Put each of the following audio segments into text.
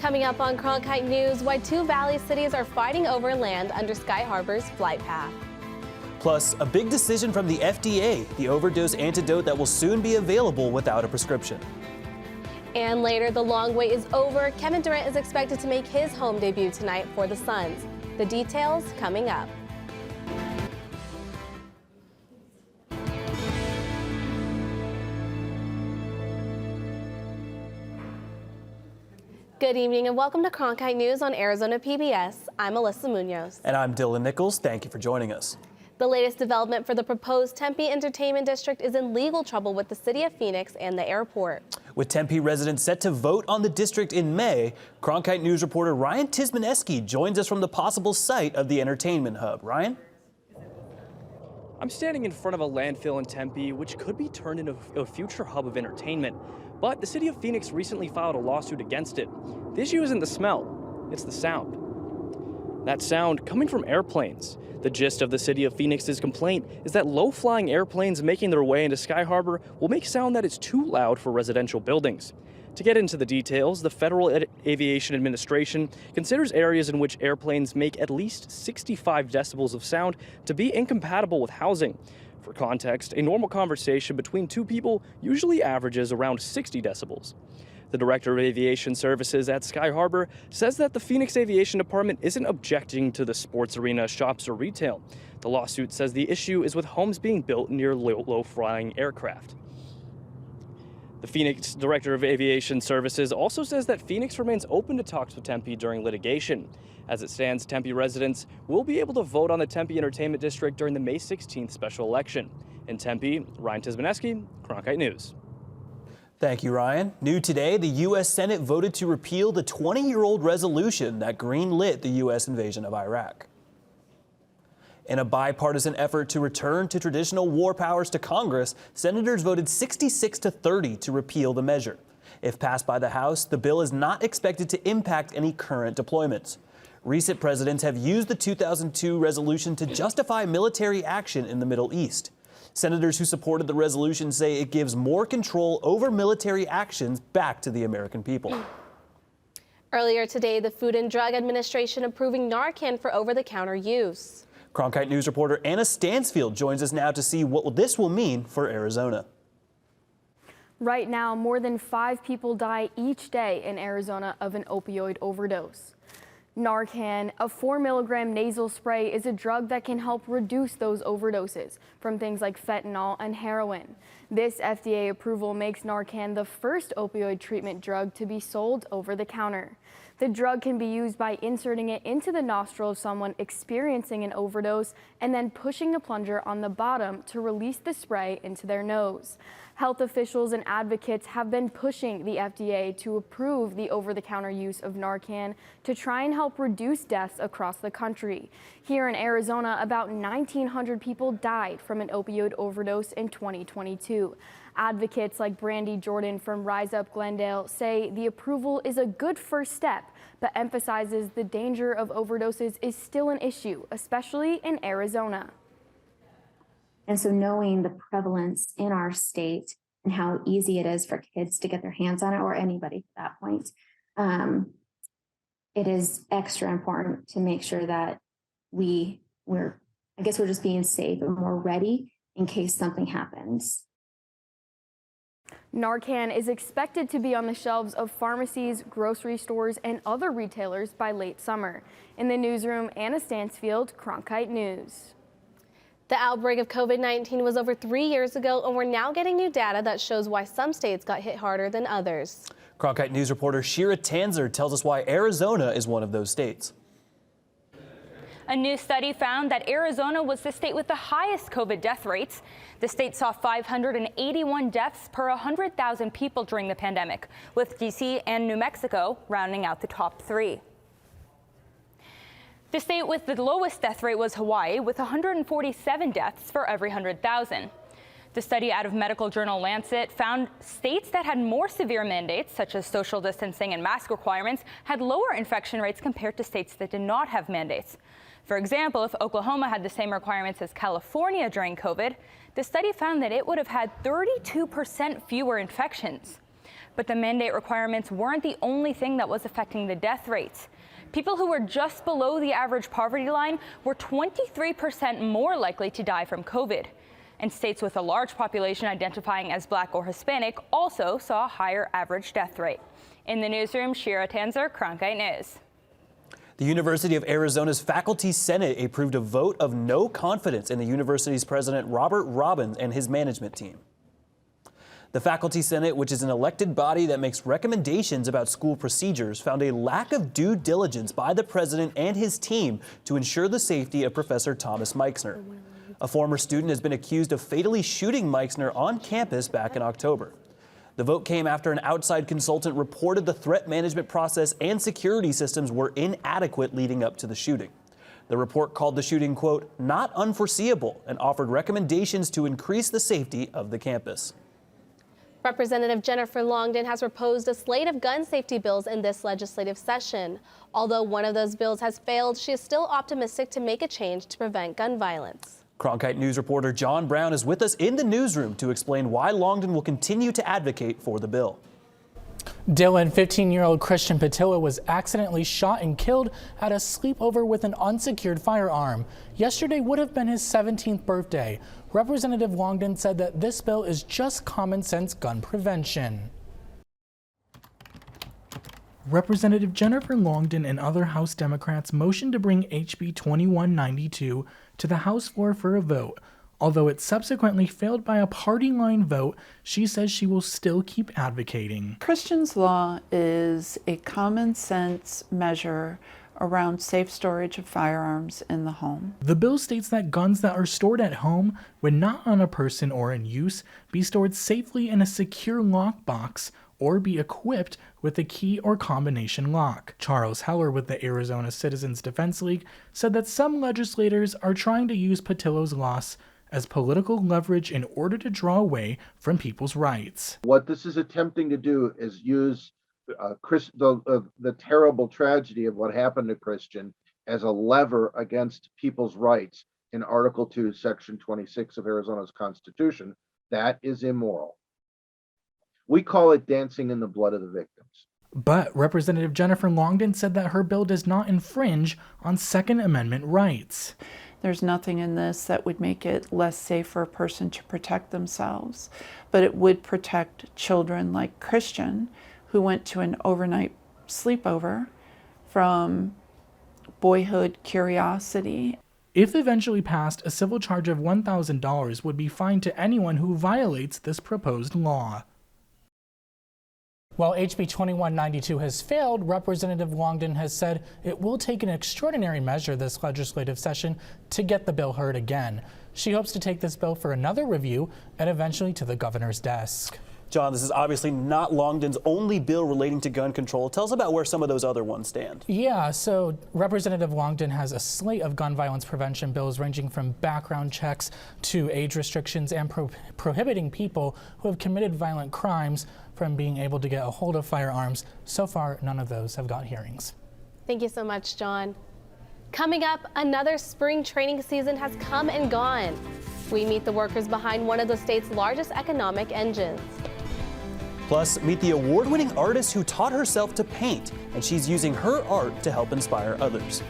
Coming up on Cronkite News, why two Valley cities are fighting over land under Sky Harbor's flight path. Plus, a big decision from the FDA, the overdose antidote that will soon be available without a prescription. And later, the long wait is over. Kevin Durant is expected to make his home debut tonight for the Suns. The details coming up. Good evening and welcome to Cronkite News on Arizona PBS. I'm Alyssa Munoz. And I'm Dylan Nichols. Thank you for joining us. The latest development for the proposed Tempe Entertainment District is in legal trouble with the city of Phoenix and the airport. With Tempe residents set to vote on the district in May, Cronkite News reporter Ryan Tismaneski joins us from the possible site of the entertainment hub. Ryan? I'm standing in front of a landfill in Tempe, which could be turned into a future hub of entertainment. But the city of Phoenix recently filed a lawsuit against it. The issue isn't the smell, it's the sound. That sound coming from airplanes. The gist of the city of Phoenix's complaint is that low-flying airplanes making their way into Sky Harbor will make sound that is too loud for residential buildings. To get into the details, the Federal Aviation Administration considers areas in which airplanes make at least 65 decibels of sound to be incompatible with housing. For context, a normal conversation between two people usually averages around 60 decibels. The Director of Aviation Services at Sky Harbor says that the Phoenix Aviation Department isn't objecting to the sports arena, shops, or retail. The lawsuit says the issue is with homes being built near low-flying aircraft. The Phoenix Director of Aviation Services also says that Phoenix remains open to talks with Tempe during litigation. As it stands, Tempe residents will be able to vote on the Tempe Entertainment District during the May 16th special election. In Tempe, Ryan Tismaneski, Cronkite News. Thank you, Ryan. New today, the U.S. Senate voted to repeal the 20-year-old resolution that greenlit the U.S. invasion of Iraq. In a bipartisan effort to return to traditional war powers to Congress, senators voted 66-30 to repeal the measure. If passed by the House, the bill is not expected to impact any current deployments. Recent presidents have used the 2002 resolution to justify military action in the Middle East. Senators who supported the resolution say it gives more control over military actions back to the American people. Earlier today, the Food and Drug Administration approving Narcan for over-the-counter use. Cronkite News reporter Anna Stansfield joins us now to see what this will mean for Arizona. Right now, more than 5 people die each day in Arizona of an opioid overdose. Narcan, a 4-milligram nasal spray, is a drug that can help reduce those overdoses from things like fentanyl and heroin. This FDA approval makes Narcan the first opioid treatment drug to be sold over the counter. The drug can be used by inserting it into the nostril of someone experiencing an overdose and then pushing a plunger on the bottom to release the spray into their nose. Health officials and advocates have been pushing the FDA to approve the over-the-counter use of Narcan to try and help reduce deaths across the country. Here in Arizona, about 1,900 people died from an opioid overdose in 2022. Advocates like Brandy Jordan from Rise Up Glendale say the approval is a good first step, but emphasizes the danger of overdoses is still an issue, especially in Arizona. And so knowing the prevalence in our state and how easy it is for kids to get their hands on it, or anybody at that point, it is extra important to make sure that we're just being safe and we're ready in case something happens. Narcan is expected to be on the shelves of pharmacies, grocery stores, and other retailers by late summer. In the newsroom, Anna Stansfield, Cronkite News. The outbreak of COVID-19 was over 3 years ago, and we're now getting new data that shows why some states got hit harder than others. Cronkite News reporter Shira Tanzer tells us why Arizona is one of those states. A new study found that Arizona was the state with the highest COVID death rates. The state saw 581 deaths per 100,000 people during the pandemic, with D.C. and New Mexico rounding out the top 3. The state with the lowest death rate was Hawaii, with 147 deaths for every 100,000. The study out of medical journal Lancet found states that had more severe mandates, such as social distancing and mask requirements, had lower infection rates compared to states that did not have mandates. For example, if Oklahoma had the same requirements as California during COVID, the study found that it would have had 32% fewer infections. But the mandate requirements weren't the only thing that was affecting the death rates. People who were just below the average poverty line were 23% more likely to die from COVID. And states with a large population identifying as Black or Hispanic also saw a higher average death rate. In the newsroom, Shira Tanzer, Cronkite News. The University of Arizona's Faculty Senate approved a vote of no confidence in the university's president, Robert Robbins, and his management team. The Faculty Senate, which is an elected body that makes recommendations about school procedures, found a lack of due diligence by the president and his team to ensure the safety of Professor Thomas Meixner. A former student has been accused of fatally shooting Meixner on campus back in October. The vote came after an outside consultant reported the threat management process and security systems were inadequate leading up to the shooting. The report called the shooting, quote, not unforeseeable, and offered recommendations to increase the safety of the campus. Representative Jennifer Longden has proposed a slate of gun safety bills in this legislative session. Although one of those bills has failed, she is still optimistic to make a change to prevent gun violence. Cronkite News reporter John Brown is with us in the newsroom to explain why Longden will continue to advocate for the bill. Dylan, 15-year-old Christian Patilla was accidentally shot and killed at a sleepover with an unsecured firearm. Yesterday would have been his 17th birthday. Representative Longden said that this bill is just common sense gun prevention. Representative Jennifer Longden and other House Democrats motioned to bring HB 2192 to the House floor for a vote. Although it subsequently failed by a party line vote, she says she will still keep advocating. Christian's Law is a common sense measure around safe storage of firearms in the home. The bill states that guns that are stored at home, when not on a person or in use, be stored safely in a secure lockbox or be equipped with a key or combination lock. Charles Heller with the Arizona Citizens Defense League said that some legislators are trying to use Patilla's loss as political leverage in order to draw away from people's rights. What this is attempting to do is use the terrible tragedy of what happened to Christian as a lever against people's rights in Article 2, Section 26 of Arizona's Constitution. That is immoral. We call it dancing in the blood of the victims. But Representative Jennifer Longden said that her bill does not infringe on Second Amendment rights. There's nothing in this that would make it less safe for a person to protect themselves, but it would protect children like Christian, who went to an overnight sleepover from boyhood curiosity. If eventually passed, a civil charge of $1,000 would be fined to anyone who violates this proposed law. While HB 2192 has failed, Representative Longden has said it will take an extraordinary measure this legislative session to get the bill heard again. She hopes to take this bill for another review and eventually to the governor's desk. John, this is obviously not Longden's only bill relating to gun control. Tell us about where some of those other ones stand. Yeah, so Representative Longden has a slate of gun violence prevention bills ranging from background checks to age restrictions and prohibiting people who have committed violent crimes from being able to get a hold of firearms. So far, none of those have got hearings. Thank you so much, John. Coming up, another spring training season has come and gone. We meet the workers behind one of the state's largest economic engines. Plus, meet the award-winning artist who taught herself to paint, and she's using her art to help inspire others.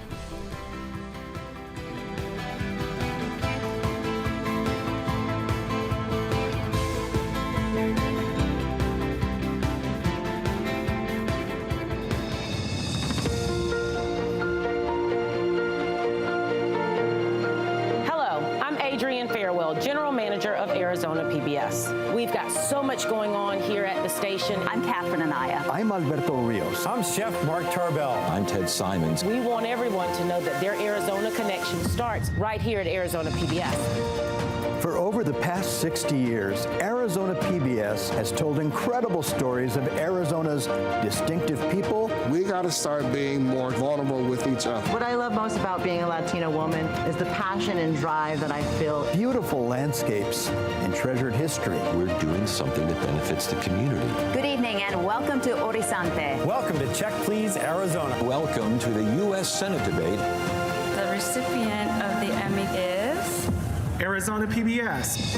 General Manager of Arizona PBS. We've got so much going on here at the station. I'm Catherine Anaya. I'm Alberto Rios. I'm Chef Mark Tarbell. I'm Ted Simons. We want everyone to know that their Arizona connection starts right here at Arizona PBS. For over the past 60 years, Arizona PBS has told incredible stories of Arizona's distinctive people. We got to start being more vulnerable with each other. What I love most about being a Latina woman is the passion and drive that I feel. Beautiful landscapes and treasured history. We're doing something that benefits the community. Good evening and welcome to Horizonte. Welcome to Check Please Arizona. Welcome to the U.S. Senate debate. The recipient of the Emmy is Arizona PBS.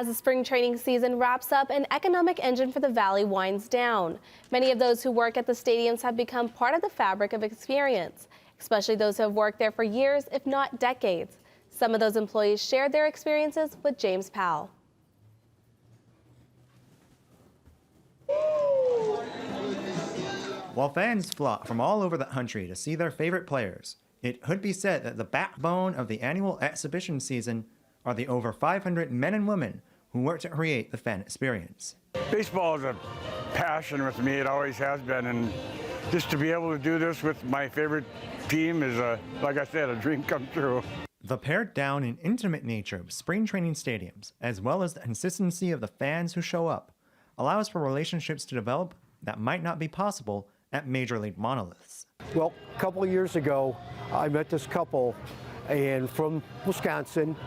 As the spring training season wraps up, an economic engine for the Valley winds down. Many of those who work at the stadiums have become part of the fabric of experience, especially those who have worked there for years, if not decades. Some of those employees shared their experiences with James Powell. While fans flock from all over the country to see their favorite players, it could be said that the backbone of the annual exhibition season are the over 500 men and women who work to create the fan experience. Baseball is a passion with me. It always has been, and just to be able to do this with my favorite team is, like I said, a dream come true. The pared down and intimate nature of spring training stadiums, as well as the consistency of the fans who show up, allows for relationships to develop that might not be possible at major league monoliths. Well, a couple of years ago, I met this couple and from Wisconsin,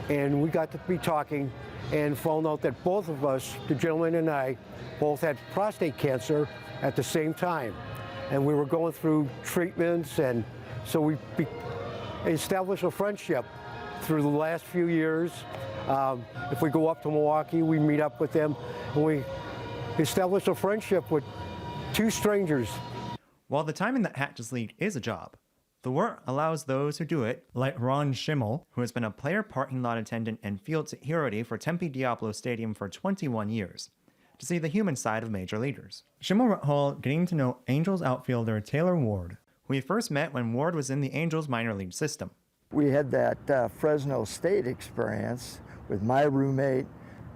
and we got to be talking and found out that both of us, the gentleman and I, both had prostate cancer at the same time. And we were going through treatments, and so we established a friendship through the last few years. If we go up to Milwaukee, we meet up with them, and we establish a friendship with two strangers. While the time in the Hatches League is a job, the work allows those who do it, like Ron Schimmel, who has been a player parking lot attendant and field security for Tempe Diablo Stadium for 21 years, to see the human side of major leaguers. Schimmel recalled getting to know Angels outfielder Taylor Ward, who he first met when Ward was in the Angels minor league system. We had that Fresno State experience with my roommate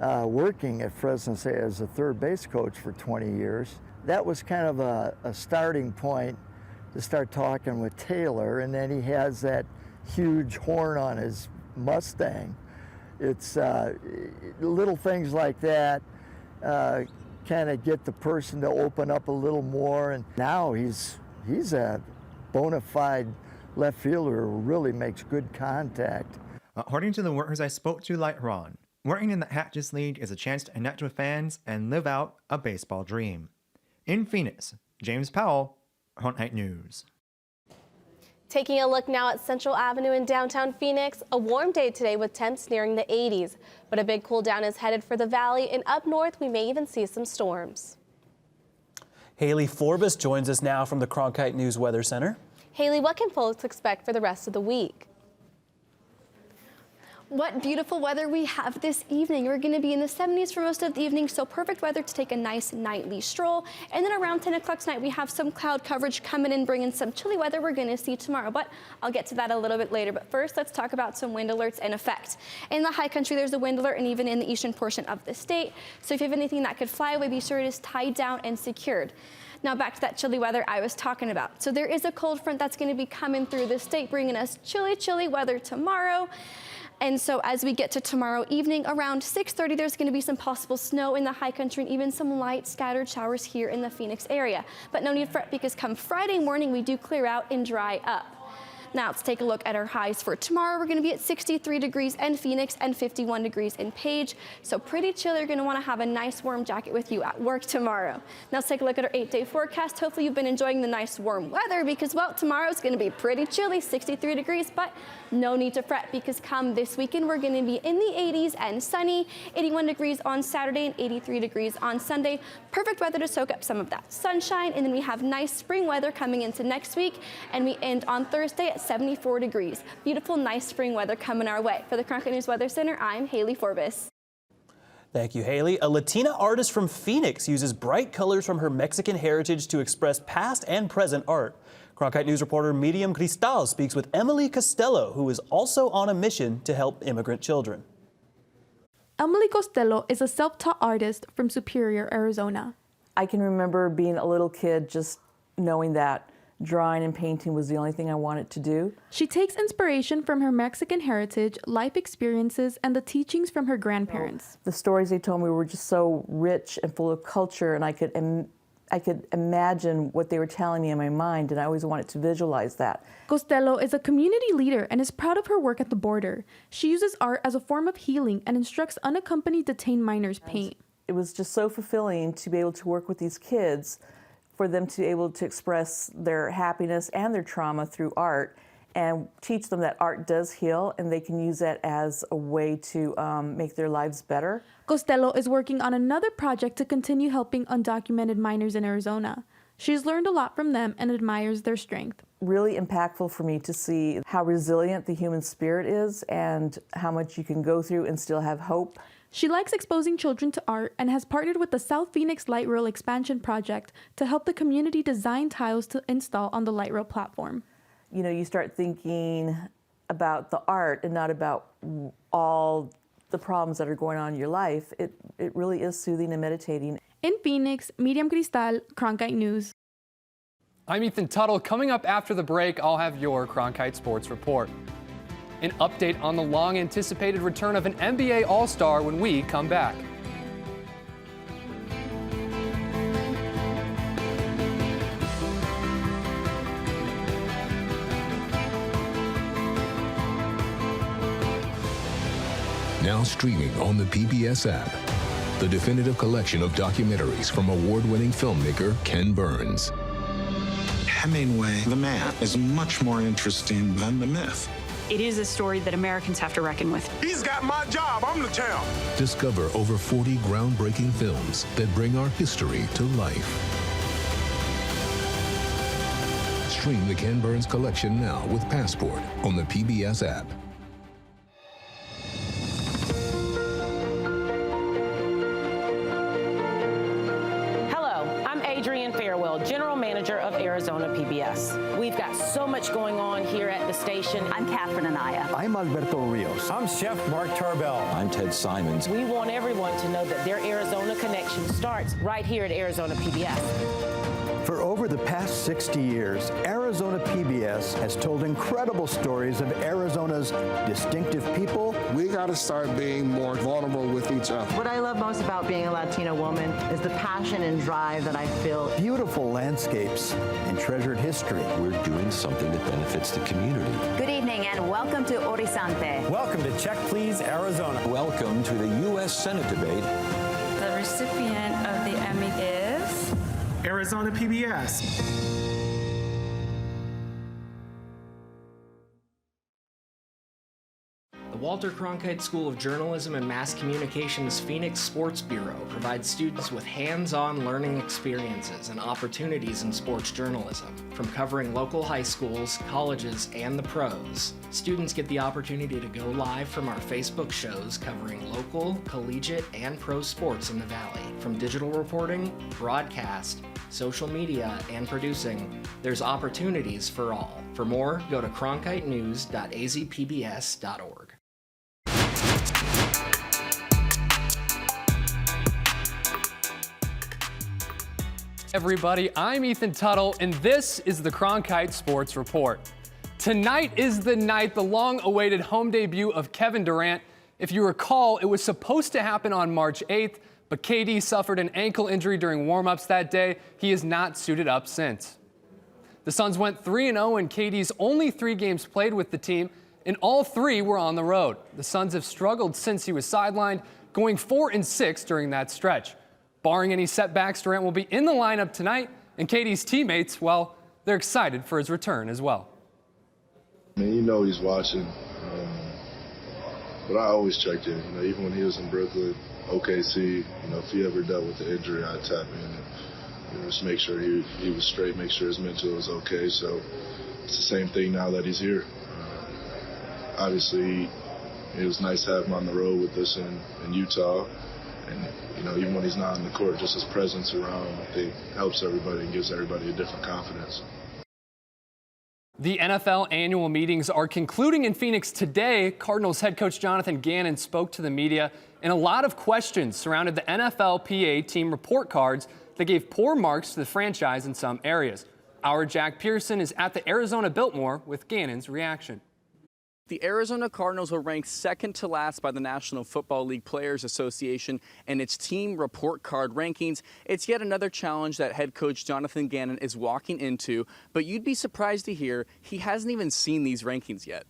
working at Fresno State as a third base coach for 20 years. That was kind of a starting point to start talking with Taylor, and then he has that huge horn on his Mustang. It's little things like that kind of get the person to open up a little more, and now he's a bona fide left fielder who really makes good contact. According to the workers I spoke to like Ron, working in the Hatches League is a chance to connect with fans and live out a baseball dream. In Phoenix, James Powell, Front Night News. Taking a look now at Central Avenue in downtown Phoenix, a warm day today with temps nearing the 80s. But a big cool down is headed for the valley, and up north we may even see some storms. Haley Forbes joins us now from the Cronkite News Weather Center. Haley, what can folks expect for the rest of the week? What beautiful weather we have this evening. We're going to be in the 70s for most of the evening, so perfect weather to take a nice nightly stroll. And then around 10 o'clock tonight, we have some cloud coverage coming in, bringing some chilly weather we're going to see tomorrow. But I'll get to that a little bit later. But first, let's talk about some wind alerts in effect. In the high country, there's a wind alert, and even in the eastern portion of the state. So if you have anything that could fly away, be sure it is tied down and secured. Now back to that chilly weather I was talking about. So there is a cold front that's going to be coming through the state, bringing us chilly weather tomorrow. And so as we get to tomorrow evening, around 6:30, there's going to be some possible snow in the high country and even some light scattered showers here in the Phoenix area. But no need to fret, because come Friday morning, we do clear out and dry up. Now let's take a look at our highs for tomorrow. We're going to be at 63 degrees in Phoenix and 51 degrees in Page. So pretty chill. You're going to want to have a nice warm jacket with you at work tomorrow. Now let's take a look at our 8-day forecast. Hopefully you've been enjoying the nice warm weather, because, well, tomorrow is going to be pretty chilly, 63 degrees, but no need to fret, because come this weekend, we're going to be in the 80s and sunny, 81 degrees on Saturday and 83 degrees on Sunday. Perfect weather to soak up some of that sunshine. And then we have nice spring weather coming into next week, and we end on Thursday at 74 degrees. Beautiful, nice spring weather coming our way. For the Cronkite News Weather Center, I'm Haley Forbes. Thank you, Haley. A Latina artist from Phoenix uses bright colors from her Mexican heritage to express past and present art. Cronkite News reporter Miriam Cristal speaks with Emily Costello, who is also on a mission to help immigrant children. Emily Costello is a self-taught artist from Superior, Arizona. I can remember being a little kid just knowing that drawing and painting was the only thing I wanted to do. She takes inspiration from her Mexican heritage, life experiences, and the teachings from her grandparents. The stories they told me were just so rich and full of culture, and I could imagine what they were telling me in my mind, and I always wanted to visualize that. Costello is a community leader and is proud of her work at the border. She uses art as a form of healing and instructs unaccompanied detained minors paint. It was just so fulfilling to be able to work with these kids, for them to be able to express their happiness and their trauma through art, and teach them that art does heal and they can use that as a way to make their lives better. Costello is working on another project to continue helping undocumented minors in Arizona. She's learned a lot from them and admires their strength. Really impactful for me to see how resilient the human spirit is and how much you can go through and still have hope. She likes exposing children to art and has partnered with the South Phoenix Light Rail Expansion Project to help the community design tiles to install on the light rail platform. You know, you start thinking about the art and not about all the problems that are going on in your life. It really is soothing and meditating. In Phoenix, Miriam Cristal, Cronkite News. I'm Ethan Tuttle. Coming up after the break, I'll have your Cronkite Sports Report. An update on the long-anticipated return of an NBA All-Star when we come back. Now streaming on the PBS app, the definitive collection of documentaries from award-winning filmmaker Ken Burns. Hemingway, the man, is much more interesting than the myth. It is a story that Americans have to reckon with. He's got my job. I'm the town. Discover over 40 groundbreaking films that bring our history to life. Stream the Ken Burns collection now with Passport on the PBS app. General Manager of Arizona PBS. We've got so much going on here at the station. I'm Catherine Anaya. I'm Alberto Rios. I'm Chef Mark Tarbell. I'm Ted Simons. We want everyone to know that their Arizona connection starts right here at Arizona PBS. For over the past 60 years, Arizona PBS has told incredible stories of Arizona's distinctive people. We got to start being more vulnerable with each other. What I love most about being a Latina woman is the passion and drive that I feel. Beautiful landscapes and treasured history. We're doing something that benefits the community. Good evening and welcome to Horizonte. Welcome to Check Please, Arizona. Welcome to the U.S. Senate debate. The recipient of the Emmy is Arizona PBS. The Walter Cronkite School of Journalism and Mass Communications Phoenix Sports Bureau provides students with hands-on learning experiences and opportunities in sports journalism. From covering local high schools, colleges, and the pros, students get the opportunity to go live from our Facebook shows covering local, collegiate, and pro sports in the Valley. From digital reporting, broadcast, social media, and producing, there's opportunities for all. For more, go to cronkitenews.azpbs.org. Everybody, I'm Ethan Tuttle, and this is the Cronkite Sports Report. Tonight is the night, the long-awaited home debut of Kevin Durant. If you recall, it was supposed to happen on March 8th, but KD suffered an ankle injury during warm-ups that day. He has not suited up since. The Suns went 3-0 in KD's only 3 games played with the team, and all 3 were on the road. The Suns have struggled since he was sidelined, going 4-6 during that stretch. Barring any setbacks, Durant will be in the lineup tonight, and KD's teammates, well, they're excited for his return as well. I mean, you know he's watching, but I always checked in. You know, even when he was in Brooklyn, OKC, you know, if he ever dealt with the injury, I'd tap in and just make sure he was straight, make sure his mental was okay. So it's the same thing now that he's here. Obviously, it was nice to have him on the road with us in Utah. And, you know, even when he's not on the court, just his presence around, I think, helps everybody and gives everybody a different confidence. The NFL annual meetings are concluding in Phoenix today. Cardinals head coach Jonathan Gannon spoke to the media, and a lot of questions surrounded the NFLPA team report cards that gave poor marks to the franchise in some areas. Our Jack Pearson is at the Arizona Biltmore with Gannon's reaction. The Arizona Cardinals were ranked second to last by the National Football League Players Association and its team report card rankings. It's yet another challenge that head coach Jonathan Gannon is walking into, but you'd be surprised to hear he hasn't even seen these rankings yet.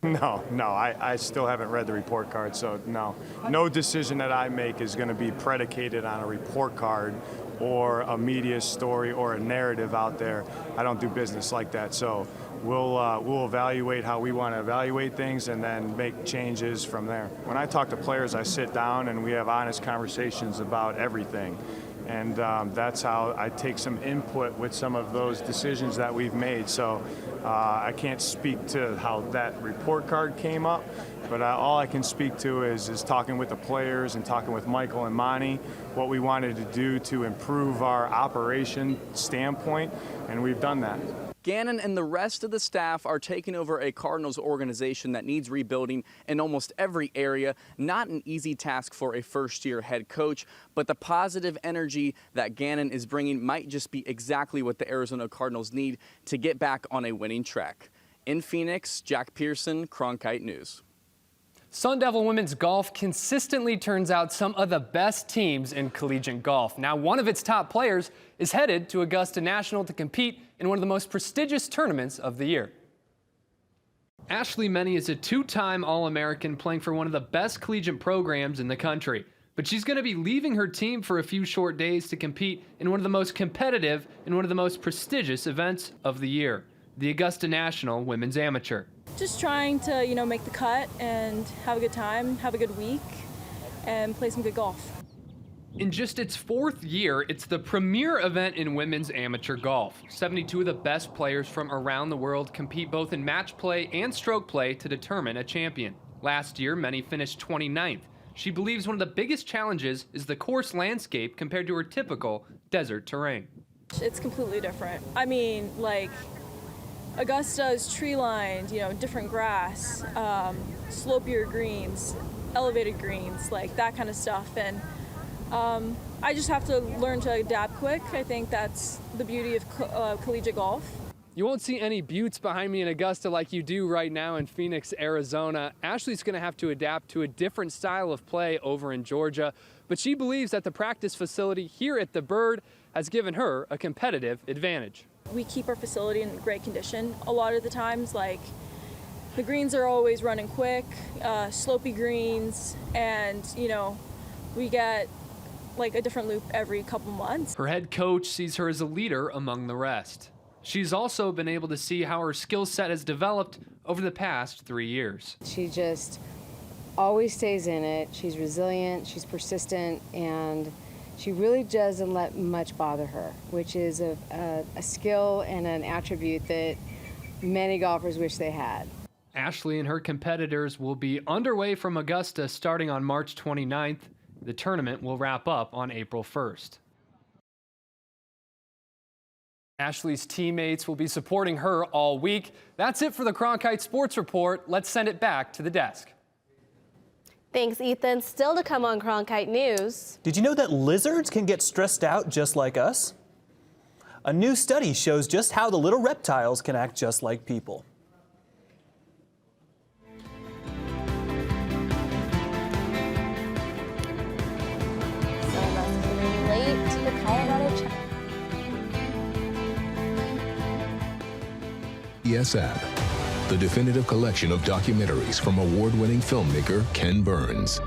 No, I still haven't read the report card, so no decision that I make is going to be predicated on a report card or a media story or a narrative out there. I don't do business like that. So we'll evaluate how we want to evaluate things and then make changes from there. When I talk to players, I sit down and we have honest conversations about everything. And that's how I take some input with some of those decisions that we've made. So I can't speak to how that report card came up, but all I can speak to is talking with the players and talking with Michael and Monty, what we wanted to do to improve our operation standpoint, and we've done that. Gannon and the rest of the staff are taking over a Cardinals organization that needs rebuilding in almost every area. Not an easy task for a first-year head coach, but the positive energy that Gannon is bringing might just be exactly what the Arizona Cardinals need to get back on a winning track. In Phoenix, Jack Pearson, Cronkite News. Sun Devil women's golf consistently turns out some of the best teams in collegiate golf. Now, one of its top players is headed to Augusta National to compete in one of the most prestigious tournaments of the year. Ashley Menne is a two-time All-American playing for one of the best collegiate programs in the country. But she's going to be leaving her team for a few short days to compete in one of the most competitive and one of the most prestigious events of the year, the Augusta National Women's Amateur. Just trying to, make the cut and have a good time, have a good week, and play some good golf. In just its fourth year, it's the premier event in women's amateur golf. 72 of the best players from around the world compete both in match play and stroke play to determine a champion. Last year, Menne finished 29th. She believes one of the biggest challenges is the course landscape compared to her typical desert terrain. It's completely different. I mean, Augusta is tree-lined, different grass, slopier greens, elevated greens, that kind of stuff. And I just have to learn to adapt quick. I think that's the beauty of collegiate golf. You won't see any buttes behind me in Augusta like you do right now in Phoenix, Arizona. Ashley's going to have to adapt to a different style of play over in Georgia, but she believes that the practice facility here at the Bird has given her a competitive advantage. We keep our facility in great condition. A lot of the times, the greens are always running quick, slopey greens, and, we get a different loop every couple months. Her head coach sees her as a leader among the rest. She's also been able to see how her skill set has developed over the past 3 years. She just always stays in it. She's resilient, she's persistent, and she really doesn't let much bother her, which is a skill and an attribute that many golfers wish they had. Ashley and her competitors will be underway from Augusta starting on March 29th. The tournament will wrap up on April 1st. Ashley's teammates will be supporting her all week. That's it for the Cronkite Sports Report. Let's send it back to the desk. Thanks, Ethan. Still to come on Cronkite News. Did you know that lizards can get stressed out just like us? A new study shows just how the little reptiles can act just like people. Some of us can relate to the Colorado challenge. PBS app, the definitive collection of documentaries from award-winning filmmaker Ken Burns.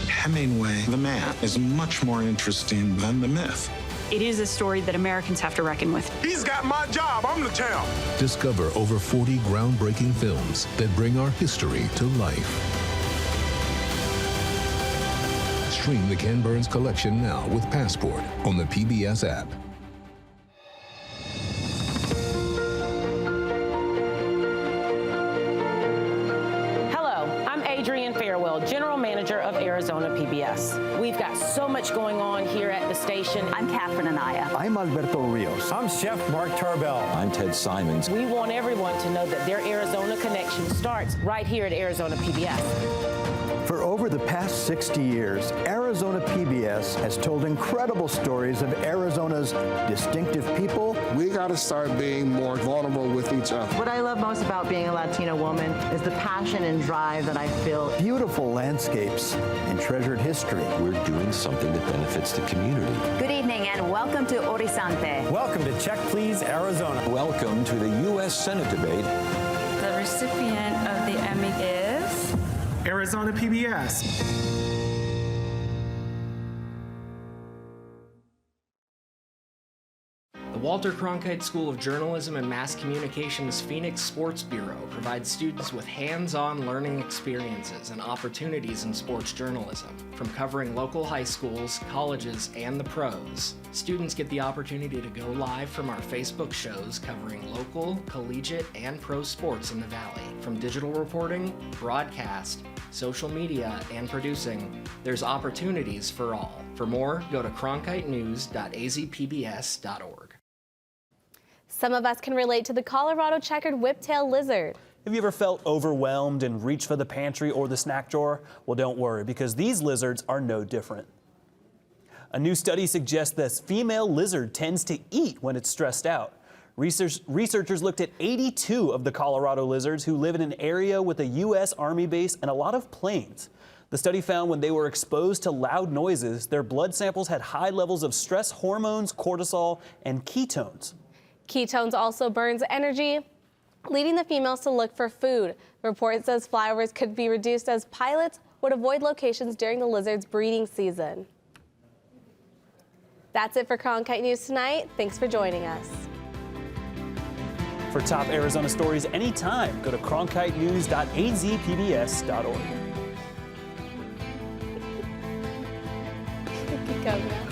Hemingway, the man, is much more interesting than the myth. It is a story that Americans have to reckon with. He's got my job. I'm the champ. Discover over 40 groundbreaking films that bring our history to life. Stream the Ken Burns collection now with Passport on the PBS app. General Manager of Arizona PBS. We've got so much going on here at the station. I'm Catherine Anaya. I'm Alberto Rios. I'm Chef Mark Tarbell. I'm Ted Simons. We want everyone to know that their Arizona connection starts right here at Arizona PBS. For over the past 60 years, Arizona PBS has told incredible stories of Arizona's distinctive people. We got to start being more vulnerable with each other. What I love most about being a Latina woman is the passion and drive that I feel. Beautiful landscapes and treasured history. We're doing something that benefits the community. Good evening and welcome to Horizonte. Welcome to Check Please, Arizona. Welcome to the U.S. Senate debate. The recipient of the Emmy is Arizona PBS. The Walter Cronkite School of Journalism and Mass Communication's Phoenix Sports Bureau provides students with hands-on learning experiences and opportunities in sports journalism. From covering local high schools, colleges, and the pros, students get the opportunity to go live from our Facebook shows covering local, collegiate, and pro sports in the Valley. From digital reporting, broadcast, social media, and producing, there's opportunities for all. For more, go to cronkitenews.azpbs.org. Some of us can relate to the Colorado checkered whiptail lizard. Have you ever felt overwhelmed and reached for the pantry or the snack drawer? Well, don't worry, because these lizards are no different. A new study suggests this female lizard tends to eat when it's stressed out. Researchers looked at 82 of the Colorado lizards who live in an area with a U.S. Army base and a lot of planes. The study found when they were exposed to loud noises, their blood samples had high levels of stress hormones, cortisol, and ketones. Ketones also burns energy, leading the females to look for food. The report says flyovers could be reduced as pilots would avoid locations during the lizard's breeding season. That's it for Cronkite News tonight. Thanks for joining us. For top Arizona stories anytime, go to cronkitenews.azpbs.org. Go now.